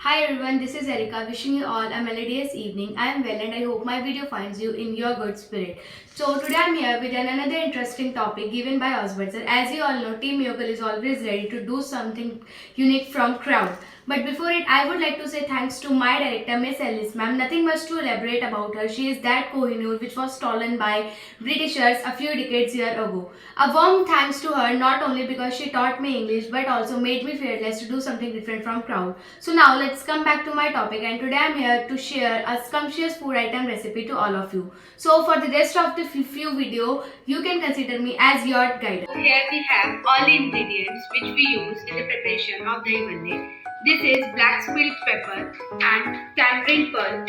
Hi everyone, this is Erika wishing you all a melodious evening. I am well and I hope my video finds you in your good spirit. So today I am here with another interesting topic given by Osbert Sir. As you all know, Team Yokel is always ready to do something unique from crowd. But before it, I would like to say thanks to my director Miss Alice ma'am. Nothing much to elaborate about her. She is that Kohinoor which was stolen by Britishers a few decades ago. A warm thanks to her not only because she taught me English but also made me fearless to do something different from crowd. So now let's come back to my topic, and today I'm here to share a scrumptious food item recipe to all of you. So for the rest of the few video, you can consider me as your guide. So here we have all the ingredients which we use in the preparation of Dahi Bhalla. This is black spilled pepper and tamarind pulp.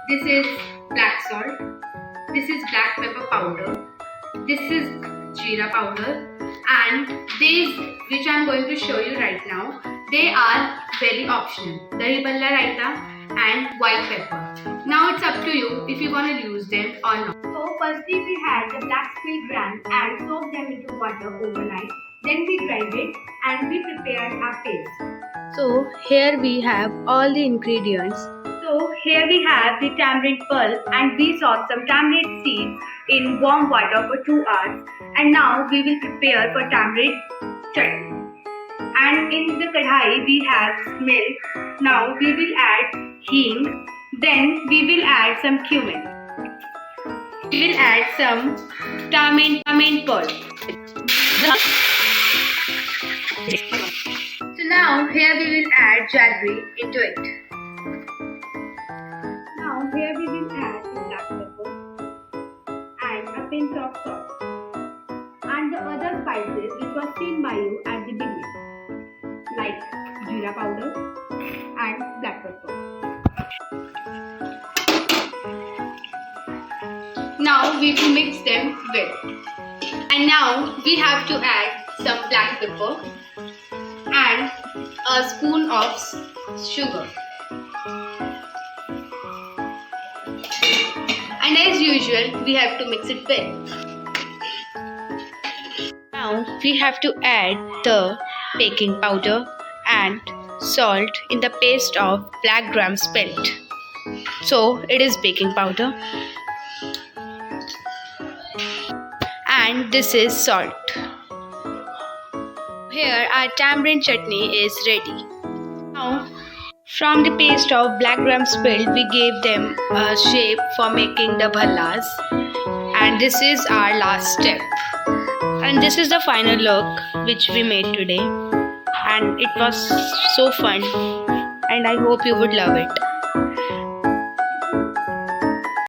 This is black salt. This is black pepper powder. This is jeera powder, and these which I am going to show you right now, they are very optional. Dahi Bhalla raita and white pepper. Now it's up to you if you want to use them or not. So firstly we had the black spilled gram and soaked them into water overnight. Then we dried it and we prepared our paste. So here we have all the ingredients. So here we have the tamarind pulp, and we soaked some tamarind seeds in warm water for 2 hours. And now we will prepare for tamarind chutney. And in the kadhai we have milk. Now we will add hing. Then we will add some cumin. We will add some tamarind pulp. So now here we will add jaggery into it. Now here we will add the black pepper and a pinch of salt and the other spices which was seen by you at the beginning, like jeera powder and black pepper. Now we will mix them well. And now we have to add some black pepper and a spoon of sugar. And as usual, we have to mix it well. Now we have to add the baking powder and salt in the paste of black gram spelt. So it is baking powder. And this is salt. Here our tamarind chutney is ready. Now from the paste of black gram spilled, we gave them a shape for making the bhallas, and this is our last step. And this is the final look which we made today, and it was so fun, and I hope you would love it.